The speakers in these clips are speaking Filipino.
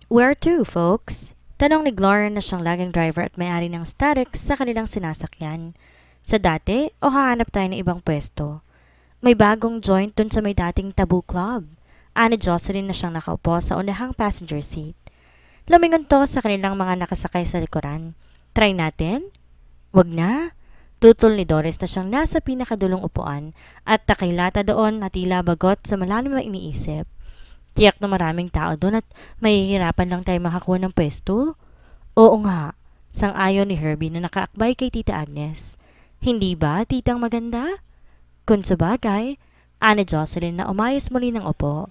Where to, folks? Tanong ni Gloria na siyang laging driver at may-ari ng Starex sa kanilang sinasakyan. Sa dati o hahanap tayo ng ibang pwesto? May bagong joint dun sa may dating Taboo Club. Ani Jocelyn na siyang nakaupo sa unahang passenger seat. Lumingon to sa kanilang mga nakasakay sa likuran. Try natin? Wag na. Tutol ni Doris na siyang nasa pinakadulong upuan at takilata doon na tila bagot sa malalim na iniisip. Tiyak na maraming tao doon at mahihirapan lang tayo makakuha ng pwesto. Oo nga, sang-ayon ni Herbie na nakaakbay kay Tita Agnes. Hindi ba, titang maganda? Kung sabagay, Ana Jocelyn na umayos muli ng upo.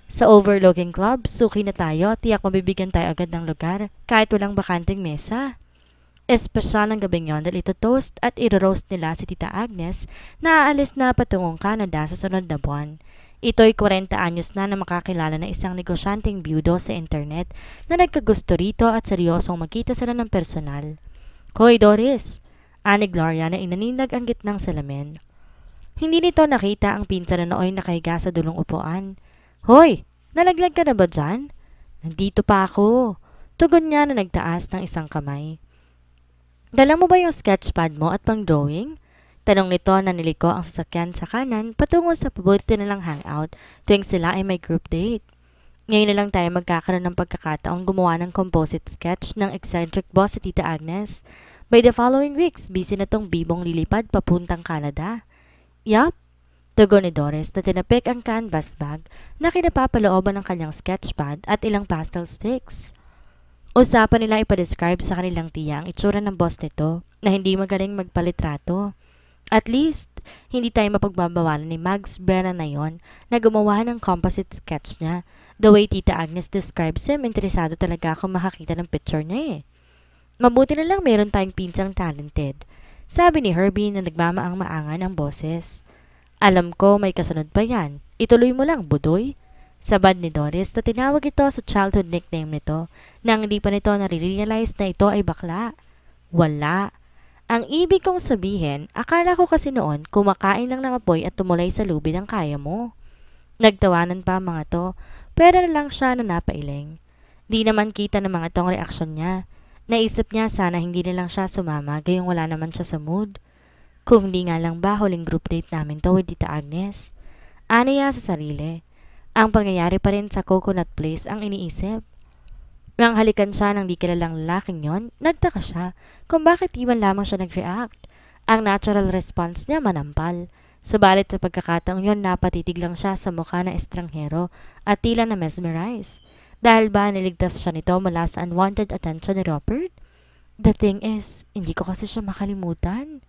Sa overlooking club, suki na tayo, tiyak mabibigyan tayo agad ng lugar kahit walang bakanting mesa. Espesyal ang gabing yon dahil ito toast at iro-roast nila si Tita Agnes na aalis na patungong Canada sa sunod na buwan. Ito'y 40 anyos na makakilala ng isang negosyanteng byudo sa internet na nagkagusto rito at seryosong magkita sila ng personal. Hoy Doris! Ani Gloria na inaninag ang gitnang salamin. Hindi nito nakita ang pinsan na nooy nakahiga sa dulong upuan. Hoy! Nalaglag ka na ba dyan? Nandito pa ako. Tugon niya na nagtaas ng isang kamay. Dala mo ba yung sketchpad mo at pang-drawing? Tanong nito na niliko ang sasakyan sa kanan patungo sa paborito nilang hangout tuwing sila ay may group date. Ngayon na lang tayo magkakaroon ng pagkakataong gumawa ng composite sketch ng eccentric boss si Tita Agnes. By the following weeks, busy na tong bibong lilipad papuntang Canada. Yup, tugon ni Doris na tinapik ang canvas bag na kinapapalooban ng kanyang sketchpad at ilang pastel sticks. Usapan nila ipadescribe sa kanilang tiya ang itsura ng boss nito na hindi magaling magpalitrato. At least, hindi tayo mapagbabawalan ni Mags Brennan na yon na gumawa ng composite sketch niya. The way Tita Agnes describes him, interesado talaga akong makakita ng picture niya eh. Mabuti na lang meron tayong pinsang talented, sabi ni Herbie na nagmamaang-maangan ang boses. Alam ko may kasunod pa yan. Ituloy mo lang, Budoy. Sabad ni Doris na tinawag ito sa childhood nickname nito nang hindi pa nito nare-realize na ito ay bakla. Wala. Ang ibig kong sabihin, akala ko kasi noon kumakain lang ng apoy at tumulay sa lubid ang kaya mo. Nagtawanan pa ang mga to, pero na lang siya na napailing. Di naman kita ng mga tong reaksyon niya. Naisip niya sana hindi na lang siya sumama gayong wala naman siya sa mood. Kung di nga lang ba huling group date namin to with Tita Agnes. Ano niya sa sarili. Ang pangyayari pa rin sa Coconut Place ang iniisip. Nang halikan siya ng di kilalang lalaking yon, nagtaka siya kung bakit di man lamang siya nag-react. Ang natural response niya manampal. Subalit sa pagkakataong yon napatitig lang siya sa mukha ng estranghero at tila na mesmerize. Dahil ba niligtas siya nito mula sa unwanted attention ni Robert? The thing is, hindi ko kasi siya makalimutan.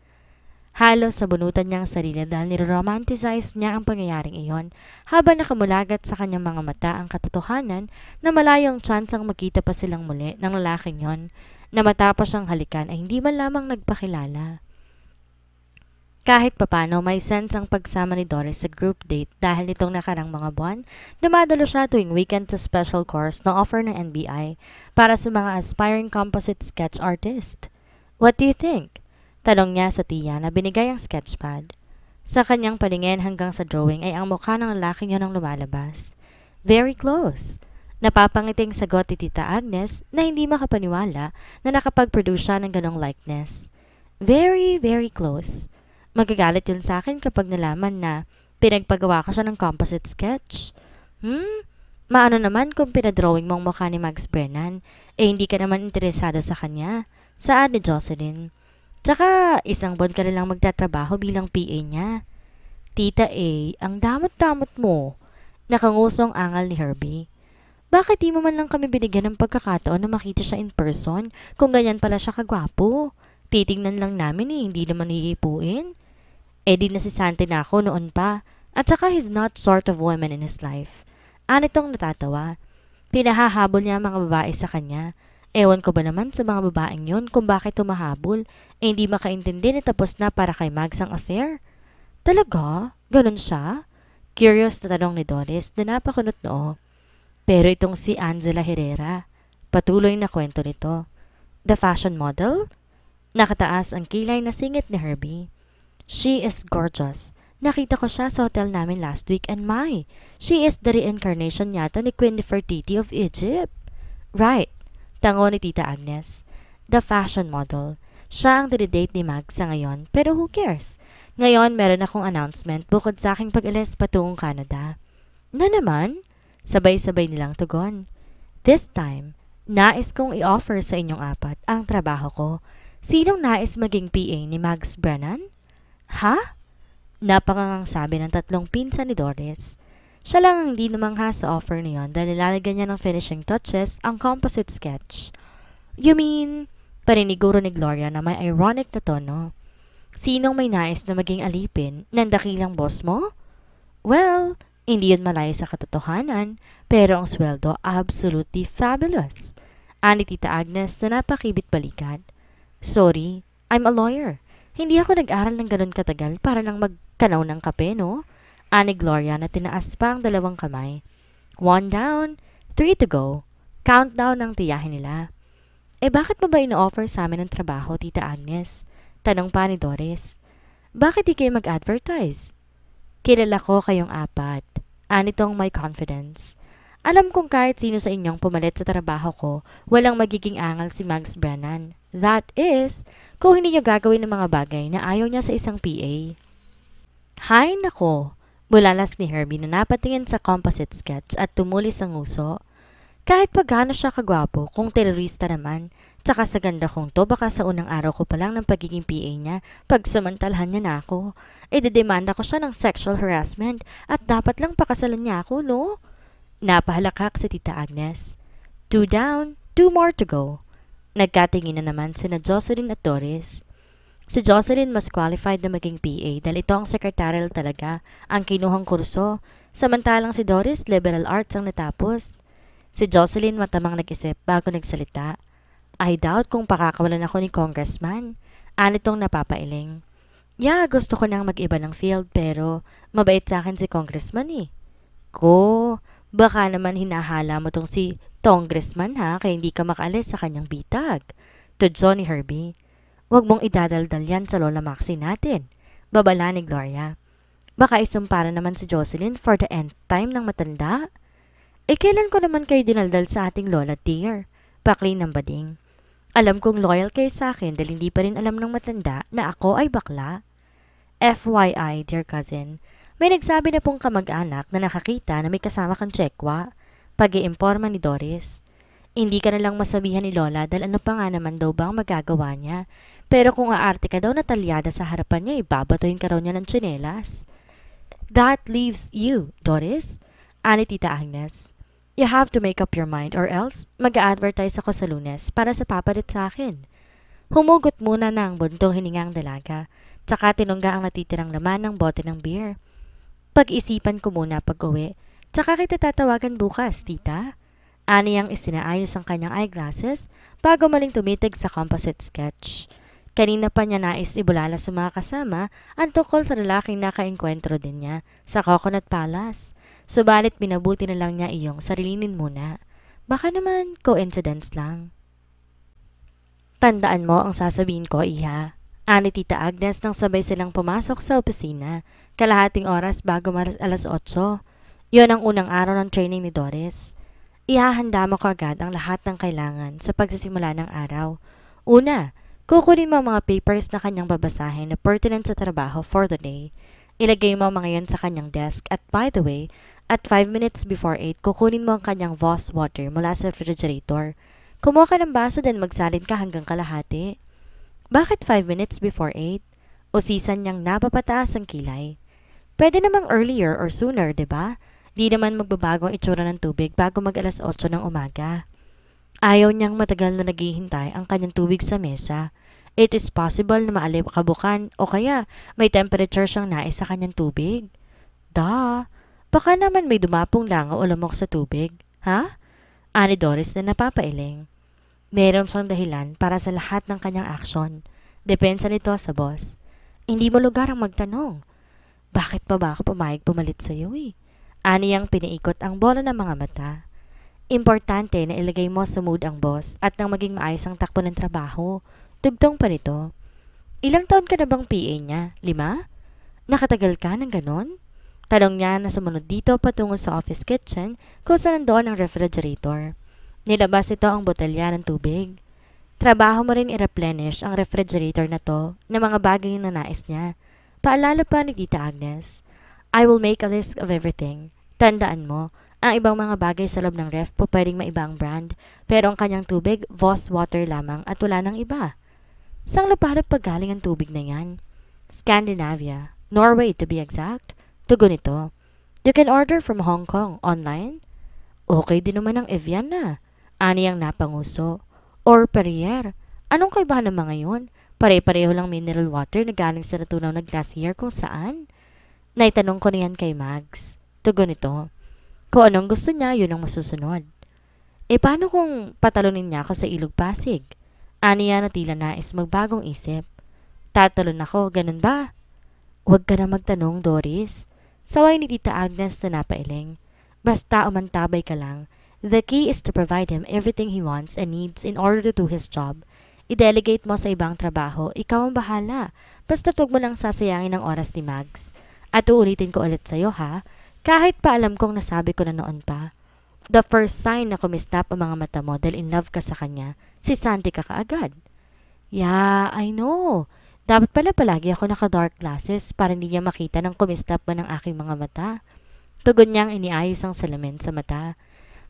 Halos sabunutan niya ang sarili dahil niromanticize niya ang pangyayaring iyon habang nakamulagat sa kanyang mga mata ang katotohanan na malayong tsansang magkita pa silang muli ng lalaking yon na matapos siyang halikan ay hindi man lamang nagpakilala. Kahit papano may sense ang pagsama ni Doris sa group date dahil nitong nakarang mga buwan, dumadalo siya tuwing weekend sa special course na offer ng NBI para sa mga aspiring composite sketch artist. What do you think? Tanong niya sa tiya na binigay ang sketchpad. Sa kanyang paningin hanggang sa drawing ay ang mukha ng lalaking yun ang lumalabas. Very close. Napapangiting sagot ni Tita Agnes na hindi makapaniwala na nakapag-produce siya ng ganong likeness. Very, very close. Magagalit yun sa akin kapag nalaman na pinagpagawa ko siya ng composite sketch. Maano naman kung pinadrawing mong mukha ni Mags Brennan, hindi ka naman interesado sa kanya, saad ni Jocelyn. Tsaka, isang buwan ka lang magtatrabaho bilang PA niya. Tita A, ang damot-damot mo. Nakangusong angal ni Herbie. Bakit di mo man lang kami binigyan ng pagkakataon na makita siya in person kung ganyan pala siya kagwapo? Titingnan lang namin hindi naman hihipuin. Di nasisante na ako noon pa. At saka he's not sort of woman in his life. Anitong natatawa. Pinahahabol niya ang mga babae sa kanya. Ewan ko ba naman sa mga babaeng yon kung bakit tumahabol, hindi makaintindi na tapos na para kay Mags ang affair. Talaga? Ganon siya? Curious na tanong ni Doris na napakunot noo. Pero itong si Angela Herrera, patuloy na kwento nito. The fashion model? Nakataas ang kilay na singit ni Herbie. She is gorgeous. Nakita ko siya sa hotel namin last week and she is the reincarnation yata ni Queen Nefertiti of Egypt. Right, tango ni Tita Agnes. The fashion model. Siya ang dinidate ni Mag sa ngayon, pero who cares? Ngayon, meron akong announcement bukod sa aking pag-alis patungong Canada. Na naman? Sabay-sabay nilang tugon. This time, nais kong i-offer sa inyong apat ang trabaho ko. Sinong nais maging PA ni Mags Brennan? Ha? Napakangang sabi ng tatlong pinsan ni Doris. Siya lang ang hindi namangha sa offer niyon dahil nilalagyan niya ng finishing touches ang composite sketch. You mean, pariniguro ni Gloria na may ironic na tono. Sinong may nais na maging alipin ng dakilang boss mo? Well, hindi yun malayo sa katotohanan, pero ang sweldo absolutely fabulous. Ani Tita Agnes na napakibit balikat. Sorry, I'm a lawyer. Hindi ako nag-aral ng ganun katagal para lang magkanaw ng kape, no? Ani Gloria na tinaas pa ang dalawang kamay. 1 down, 3 to go. Countdown ang tiyahin nila. Bakit mo ba ino-offer sa amin ng trabaho, Tita Agnes? Tanong pa ni Doris. Bakit di kayo mag-advertise? Kilala ko kayong apat. Anitong may confidence. Alam kong kahit sino sa inyong pumalit sa trabaho ko, walang magiging angal si Mags Brennan. That is, kung hindi niyo gagawin ng mga bagay na ayaw niya sa isang PA. Hay nako! Bulalas ni Herbie na napatingin sa composite sketch at tumulis ang nguso. Kahit pa gaano siya kagwapo, kung terorista naman, tsaka sa ganda kong to, baka sa unang araw ko pa lang ng pagiging PA niya, pagsamantalahan niya na ako. Dedemanda ko siya ng sexual harassment at dapat lang pakasalan niya ako, no? Napahalakak si Tita Agnes. 2 down, 2 more to go. Nagkatingin na naman sina Jocelyn at Doris. Si Jocelyn mas qualified na maging PA dahil ito ang secretarial talaga, ang kinuhang kurso, samantalang si Doris liberal arts ang natapos. Si Jocelyn matamang nag-isip bago nagsalita. I doubt kung pakakawalan ako ni congressman. Anitong napapailing. Yeah, gusto ko nang mag-iba ng field pero mabait sa akin si congressman eh. Ko, baka naman hinahala mo tong si congressman ha kaya hindi ka makaalis sa kanyang bitag. Tudso ni Herbie. Huwag mong idadaldal yan sa Lola Maxi natin. Babala ni Gloria. Baka isumpara naman si Jocelyn for the end time ng matanda. Kailan ko naman kayo dinaldal sa ating Lola dear? Pakli ng bading. Alam kong loyal kayo sa akin dahil hindi pa rin alam ng matanda na ako ay bakla. FYI, dear cousin, may nagsabi na pong kamag-anak na nakakita na may kasama kang tsekwa. Pag-iimporma ni Doris. Hindi ka na lang masabihan ni Lola dahil ano pa nga naman daw bang magagawa niya. Pero kung aarte ka daw na talyada sa harapan niya, ibabatuhin ka raw niya ng tsinelas. That leaves you, Doris. Ani Tita Agnes. You have to make up your mind or else mag-a-advertise ako sa Lunes para sa papalit sa akin. Humugot muna na ang buntong hiningang dalaga, tsaka tinungga ang natitirang laman ng bote ng beer. Pag-isipan ko muna pag-uwi, tsaka kita tatawagan bukas, tita. Ani ang isinaayos ang kanyang eyeglasses bago maling tumitig sa composite sketch. Kanina pa niya nais ibulala sa mga kasama ang tungkol sa lalaking nakaengkwentro din niya sa Coconut Palace. Subalit binabuti na lang niya iyong sarilinin muna. Baka naman coincidence lang. Tandaan mo ang sasabihin ko, iha. Ani Tita Agnes nang sabay silang pumasok sa opisina, kalahating oras bago alas 8. Yon ang unang araw ng training ni Doris. Ihahanda mo kaagad ang lahat ng kailangan sa pagsisimula ng araw. Una, kukunin mo ang mga papers na kanyang babasahin na pertinent sa trabaho for the day. Ilagay mo mga yan sa kanyang desk at by the way, at 5 minutes before 8, kukunin mo ang kanyang Voss water mula sa refrigerator. Kumuha ka ng baso din magsalin ka hanggang kalahati. Bakit 5 minutes before 8? Usisan niyang napapataas ang kilay. Pwede namang earlier or sooner, diba? Di naman magbabago ang itsura ng tubig bago mag alas 8 ng umaga. Ayaw niyang matagal na naghihintay ang kanyang tubig sa mesa. It is possible na maalib-kabukan o kaya may temperature siyang nais sa kanyang tubig. Baka naman may dumapong langaw o lamok sa tubig. Ha? Ani Doris na napapailing. Meron siyang dahilan para sa lahat ng kanyang aksyon. Depensa nito sa boss. Hindi mo lugar ang magtanong. Bakit pa ba ako pumayag pumalit sa iyo eh? Ani ang piniikot ang bola ng mga mata. Importante na ilagay mo sa mood ang boss at nang maging maayos ang takbo ng trabaho. Tugtong pa nito. Ilang taon ka na bang PA niya? 5? Nakatagal ka ng ganon? Tanong niya na sumunod dito patungo sa office kitchen kung saan nandoon ang refrigerator. Nilabas ito ang botelya ng tubig. Trabaho mo rin i-replenish ang refrigerator na to ng mga bagay na nais niya. Paalala pa ni Tita Agnes. I will make a list of everything. Tandaan mo, ang ibang mga bagay sa loob ng ref po pwedeng maiba ang brand, pero ang kanyang tubig, Voss water lamang at wala ng iba. Saan luparap paggaling ang tubig na yan? Scandinavia. Norway to be exact. Tugon ito. You can order from Hong Kong online. Okay din naman ang Evian na. Ani ang napanguso. Or Perrier. Anong kaibahan ng mga yun? Pare-pareho lang mineral water na galing sa natunaw na glacier kung saan. Naitanong ko niyan kay Mags. Tugon ito. Kung anong gusto niya, yun ang masusunod. E paano kung patalunin niya ako sa Ilog Pasig? Aniya na tila nais magbagong isip. Tatalon ako, ganun ba? Huwag ka na magtanong, Doris. Saway ni Tita Agnes na napailing. Basta umantabay ka lang. The key is to provide him everything he wants and needs in order to do his job. I-delegate mo sa ibang trabaho, ikaw ang bahala. Basta huwag mo lang sasayangin ang oras ni Mags. At uulitin ko ulit sa'yo ha, kahit pa alam kong nasabi ko na noon pa. The first sign na kumistap ang mga mata mo dahil in love ka sa kanya, si Santi ka kaagad. Yeah, I know. Dapat pala palagi ako naka-dark glasses para hindi niya makita ng kumistap man ang aking mga mata. Tugon niyang iniayos ang salamin sa mata.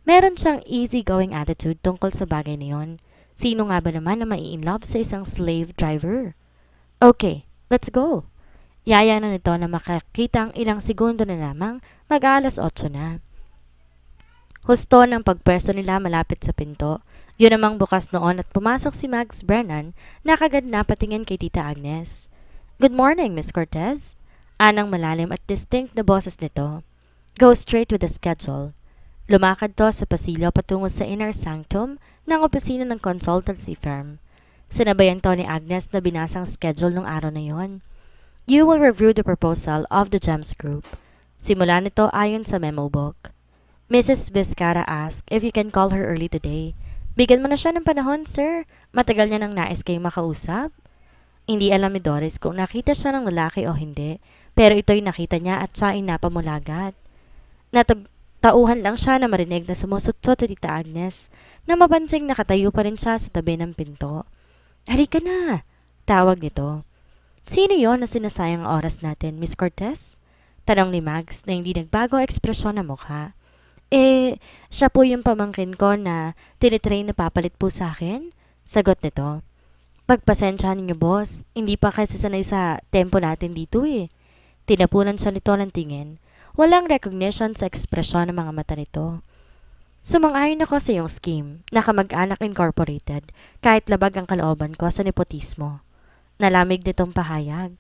Meron siyang easy-going attitude tungkol sa bagay na yon. Sino nga ba naman na mai-inlove sa isang slave driver? Okay, let's go. Yaya na nito na makakita ang ilang segundo na lamang mag-alas 8 na. Husto ng pagpwesto nila malapit sa pinto. Yun namang bukas noon at pumasok si Mags Brennan na kagad napatingin kay Tita Agnes. Good morning, Miss Cortez. Anang malalim at distinct na boses nito. Go straight with the schedule. Lumakad to sa pasilyo patungo sa inner sanctum ng opisina ng consultancy firm. Sinabayan to ni Agnes na binasang schedule ng araw na yon. You will review the proposal of the GEMS Group. Simula nito ayon sa memo book. Mrs. Vizcara asked if you can call her early today. Bigyan mo na siya ng panahon, sir. Matagal niya nang nais kayong makausap. Hindi alam ni Doris kung nakita siya ng lalaki o hindi, pero ito'y nakita niya at siya ay napamulagat. Tauhan lang siya na marinig na sumusutso si Tita Agnes na mapansing nakatayo pa rin siya sa tabi ng pinto. Halika na! Tawag nito. Sino yon na sinasayang ang oras natin, Miss Cortez? Tanong ni Mags na hindi nagbago ekspresyon ng mukha. Siya po yung pamangkin ko na tinitrain na papalit po sa akin? Sagot nito. Pagpasensyahan niyo, boss. Hindi pa kasi sanay sa tempo natin dito eh. Tinapunan siya nito ng tingin. Walang recognition sa ekspresyon ng mga mata nito. Sumang-ayon ako sa iyong scheme, na Kamag-anak Incorporated, kahit labag ang kalooban ko sa nepotismo. Nalamig nitong pahayag.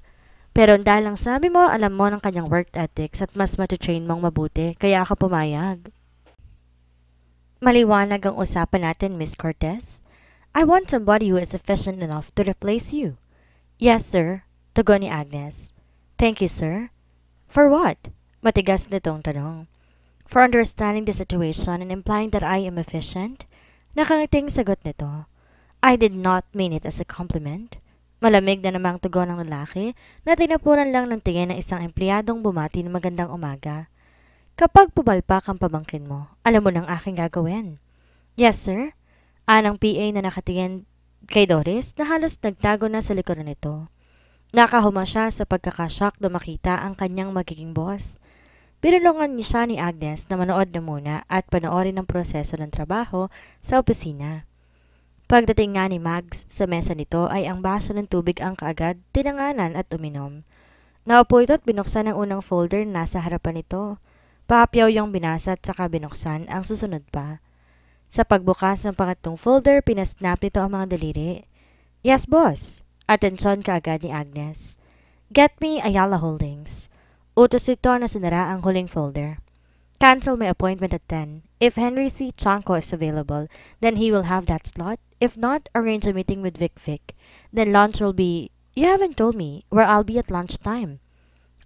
Pero dahil lang sabi mo, alam mo ng kanyang work ethics at mas matitrain mong mabuti, kaya ako pumayag. Maliwanag ang usapan natin, Miss Cortez. I want somebody who is efficient enough to replace you. Yes, sir. Tugon ni Agnes. Thank you, sir. For what? Matigas nitong tanong. For understanding the situation and implying that I am efficient, nakangiting sagot nito. I did not mean it as a compliment. Malamig na namang tugon ng lalaki na tinapunan lang ng tingin ng isang empleyadong bumati ng magandang umaga. Kapag pumalpak ang pamangkin mo, alam mo nang aking gagawin. Yes, sir. Anang PA na nakatingin kay Doris na halos nagtago na sa likuran nito. Nakahuma siya sa pagkakashock na makita ang kanyang magiging boss. Pinulungan niya siya ni Agnes na manood na muna at panoorin ang proseso ng trabaho sa opisina. Pagdating nga ni Mags sa mesa nito ay ang baso ng tubig ang kaagad tinanganan at uminom. Naupo ito at binuksan ang unang folder na nasa harapan nito. Papyaw yung binasa at saka binuksan ang susunod pa. Sa pagbukas ng pangatlong folder, pinasnap nito ang mga daliri. Yes, boss. Atensyon kaagad ni Agnes. Get me Ayala Holdings. Utos ito na sinara ang huling folder. Cancel my appointment at 10. If Henry C. Chanko is available, then he will have that slot. If not, arrange a meeting with Vic. Then lunch will be... You haven't told me where I'll be at lunchtime.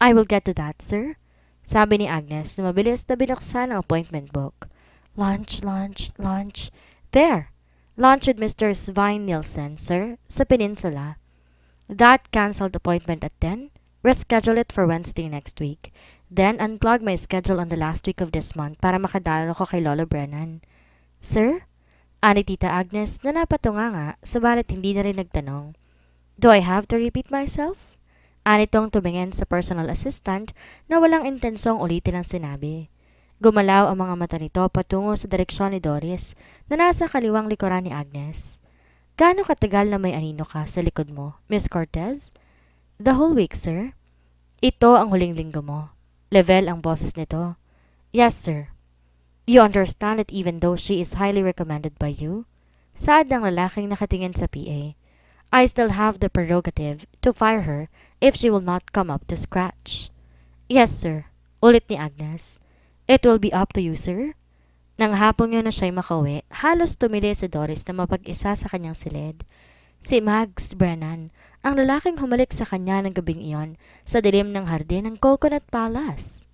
I will get to that, sir. Sabi ni Agnes na mabilis na binuksan ang appointment book. Lunch. There! Lunch with Mr. Svein Nielsen, sir, sa Peninsula. That cancelled appointment at 10. Reschedule it for Wednesday next week. Then unclog my schedule on the last week of this month para makadalo ko kay Lolo Brennan. Sir? Ani Tita Agnes na napatunga nga, sabalit hindi na rin nagtanong. Do I have to repeat myself? Anitong tumingin sa personal assistant na walang intensong ulitin ang sinabi. Gumalaw ang mga mata nito patungo sa direksyon ni Doris na nasa kaliwang likuran ni Agnes. Gaano katagal na may anino ka sa likod mo, Miss Cortez? The whole week, sir. Ito ang huling linggo mo. Level ang boses nito. Yes, sir. You understand that even though she is highly recommended by you? Saad ng lalaking nakatingin sa PA. I still have the prerogative to fire her if she will not come up to scratch. Yes, sir. Ulit ni Agnes. It will be up to you, sir. Nang hapon yun na siya'y makauwi, halos tumili si Doris na mapag-isa sa kanyang silid. Si Mags Brennan, ang lalaking humalik sa kanya ng gabing iyon sa dilim ng hardin ng Coconut Palace.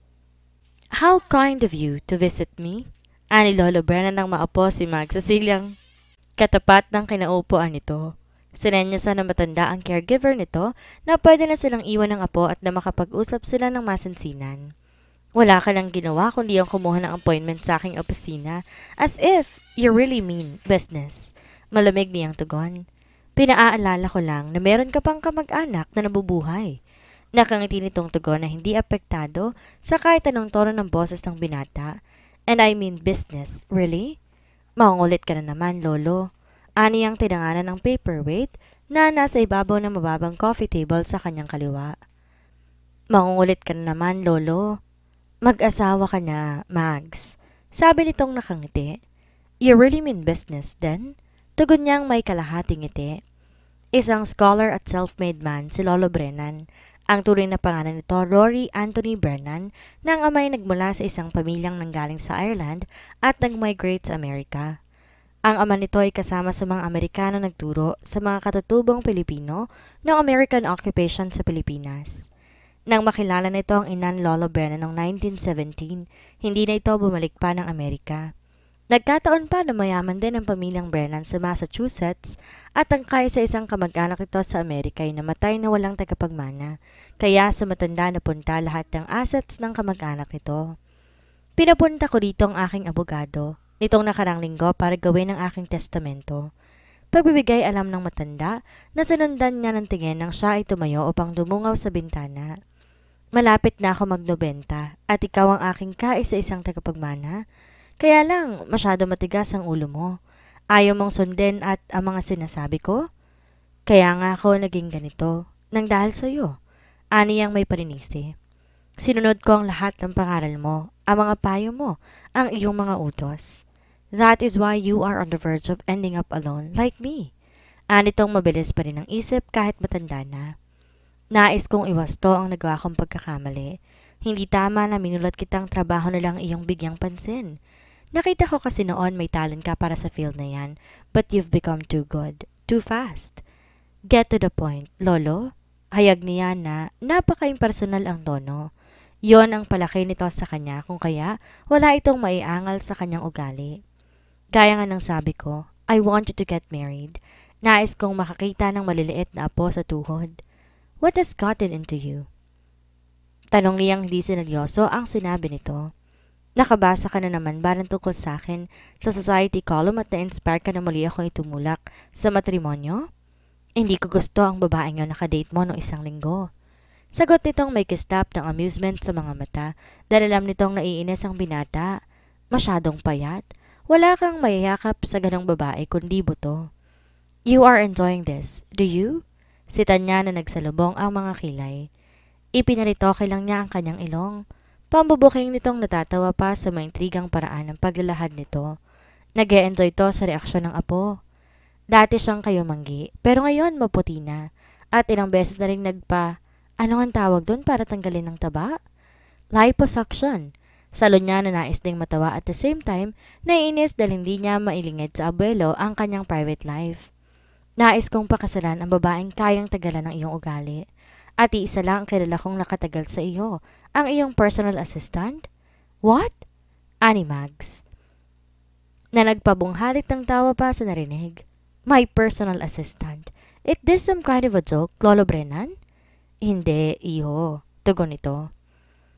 How kind of you to visit me. Ani Lolo Brennan nang maapo si Mags sa silyang katapat ng kinaupuan nito. Sinenyosa na matanda ang caregiver nito na pwede na silang iwan ng apo at na makapag-usap sila ng masinsinan. Wala ka lang ginawa kundi ang kumuha ng appointment sa aking opisina as if you really mean business. Malamig niyang tugon. Pinaaalala ko lang na meron ka pang kamag-anak na nabubuhay. Nakangiti nitong tugon na hindi apektado sa kahit anong tono ng boses ng binata. And I mean business, really? Maungulit ka na naman, Lolo. Ani ang tinanganan ng paperweight na nasa ibabaw ng mababang coffee table sa kanyang kaliwa. Maungulit ka na naman, Lolo. Mag-asawa ka na, Mags. Sabi nitong nakangiti. You really mean business, then? Tugon niyang may kalahating ngiti. Isang scholar at self-made man si Lolo Brennan. Ang turing na pangalan nito, Rory Anthony Brennan, na ang amay nagmula sa isang pamilyang nanggaling sa Ireland at nag-migrate sa Amerika. Ang ama nito ay kasama sa mga Amerikano nagturo sa mga katutubong Pilipino ng American occupation sa Pilipinas. Nang makilala nito ang inan Lolo Brennan noong 1917, hindi na ito bumalik pa ng Amerika. Nagkataon pa na mayaman din ang pamilyang Brennan sa Massachusetts at ang sa isang kamag-anak ito sa Amerika ay namatay na walang tagapagmana, kaya sa matanda na punta lahat ng assets ng kamag-anak nito. Pinapunta ko dito ang aking abogado nitong nakarang linggo para gawin ang aking testamento. Pagbibigay alam ng matanda na sinundan niya ng tingin nang siya ay tumayo upang dumungaw sa bintana. Malapit na ako mag-90 at ikaw ang aking kaisa-isang tagapagmana. Kaya lang, masyado matigas ang ulo mo. Ayaw mong sundin at ang mga sinasabi ko? Kaya nga ako naging ganito, nang dahil sa'yo. Ani ang may parinisi. Sinunod ko ang lahat ng pangaral mo, ang mga payo mo, ang iyong mga utos. That is why you are on the verge of ending up alone like me. Anitong mabilis pa rin ang isip kahit matanda na. Nais kong iwasto ang nagawa kong pagkakamali. Hindi tama na minulat kitang trabaho na lang iyong bigyang pansin. Nakita ko kasi noon may talent ka para sa field na yan, but you've become too good, too fast. Get to the point, Lolo. Hayag niya na napaka-impersonal ang tono. Yon ang palaki nito sa kanya kung kaya wala itong maiangal sa kanyang ugali. Gaya nga ng sabi ko, I want you to get married. Nais kong makakita ng maliliit na apo sa tuhod. What has gotten into you? Tanong niyang hindi sineryoso ang sinabi nito. Nakabasa ka na naman ba ng tungkol sa akin sa society column at na-inspire ka na muli akong itumulak sa matrimonyo? Hindi ko gusto ang babaeng yun nakadate mo noong isang linggo. Sagot nitong may kistap ng amusement sa mga mata dahil alam nitong naiinis ang binata. Masyadong payat. Wala kang mayayakap sa ganong babae kundi buto. You are enjoying this, do you? Sitan niya na nagsalubong ang mga kilay. Ipinaritoke lang niya ang kanyang ilong. Pambubuking nitong natatawa pa sa maintrigang paraan ng paglalahad nito. Nag-e-enjoy to sa reaksyon ng apo. Dati siyang kayumanggi, pero ngayon maputi na. At ilang beses na rin ano ang tawag doon para tanggalin ng taba? Liposuction. Salo niya na nais ding matawa at the same time, naiinis dahil hindi niya mailingid sa abuelo ang kanyang private life. Nais kong pakasalan ang babaeng kayang tagalan ng iyong ugali. At iisa lang ang kilala kong nakatagal sa iyo, ang iyong personal assistant? What? Ani Mags. Na nagpabunghalit ng tawa pa sa narinig. My personal assistant. Is this some kind of a joke, Lolo Brennan? Hindi, iho. Tugon nito.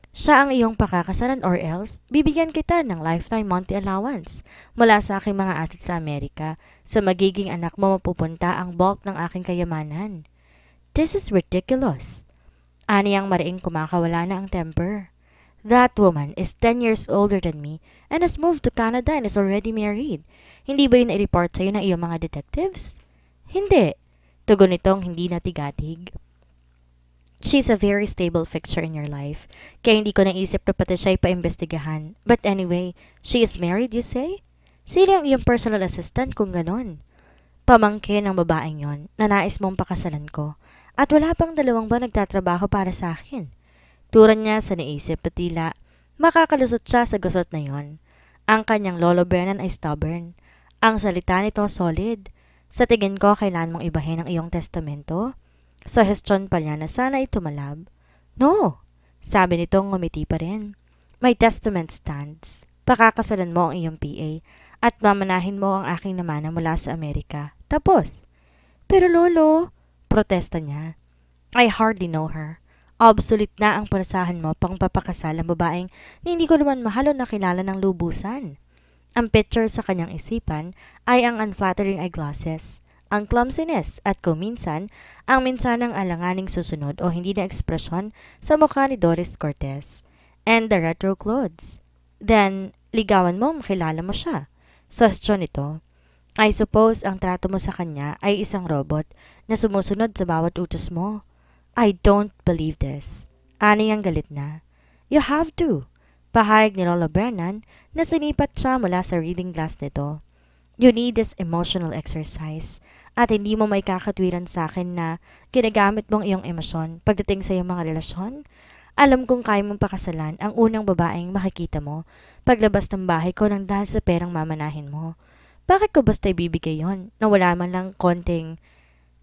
Siya ang iyong pakakasalan or else, bibigyan kita ng lifetime monthly allowance mula sa aking mga assets sa Amerika. Sa magiging anak mo mapupunta ang bulk ng aking kayamanan. This is ridiculous. Ani ang mariing kumakawala na ang temper. That woman is 10 years older than me and has moved to Canada and is already married. Hindi ba yun na-report sa'yo ng iyong mga detectives? Hindi. Tugon nitong hindi natigatig. She's a very stable fixture in your life. Kaya hindi ko naisip na pati siya ipaimbestigahan. But anyway, she is married, you say? Sino ang iyong personal assistant kung ganon? Pamangkin ng babaeng yon na nais mong pakasalan ko. At wala pang 2 buwan nagtatrabaho para sa akin. Turan niya sa naisip at tila makakalusot siya sa gusot na yon. Ang kanyang lolo Brennan ay stubborn. Ang salita nito solid. Sa tingin ko, kailan mong ibahin ang iyong testamento? Suhestyon pa niya na sana tumalab. No, sabi nitong ngumiti pa rin. My testament stands. Pakakasalan mo ang iyong PA at mamanahin mo ang aking namana mula sa Amerika. Tapos. Pero lolo, protesta niya. I hardly know her. Obsolete na ang panasahan mo pang papakasal ang babaeng na hindi ko naman mahal o nakilala ng lubusan. Ang picture sa kanyang isipan ay ang unflattering eyeglasses, ang clumsiness at kung minsan, ang minsanang alanganing susunod o hindi na ekspresyon sa mukha ni Doris Cortez, and the retro clothes. Then, ligawan mo makilala mo siya. Suhestyon ito. I suppose ang trato mo sa kanya ay isang robot na sumusunod sa bawat utos mo. I don't believe this. Ani ang galit na. You have to. Pahayag ni Lola Brennan na sinipat siya mula sa reading glass nito. You need this emotional exercise at hindi mo may kakatwiran sa akin na ginagamit mong iyong emosyon pagdating sa iyong mga relasyon. Alam kong kaya mong pakasalan ang unang babaeng makikita mo paglabas ng bahay ko nang dahil sa perang mamanahin mo. Bakit ko basta ibibigay yon na wala man lang konting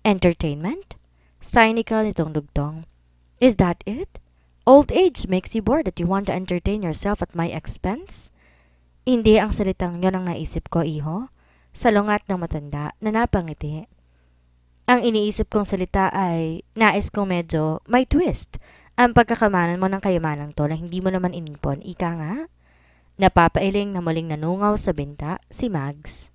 entertainment? Cynical nitong dugtong. Is that it? Old age makes you bored that you want to entertain yourself at my expense? Hindi ang salitang yon ang naisip ko, iho. Salungat ng matanda na napangiti. Ang iniisip kong salita ay nais kong medyo may twist. Ang pagkakamanan mo ng kayamanang to na hindi mo naman inipon, ika nga. Napapailing na muling nanungaw sa binta si Mags.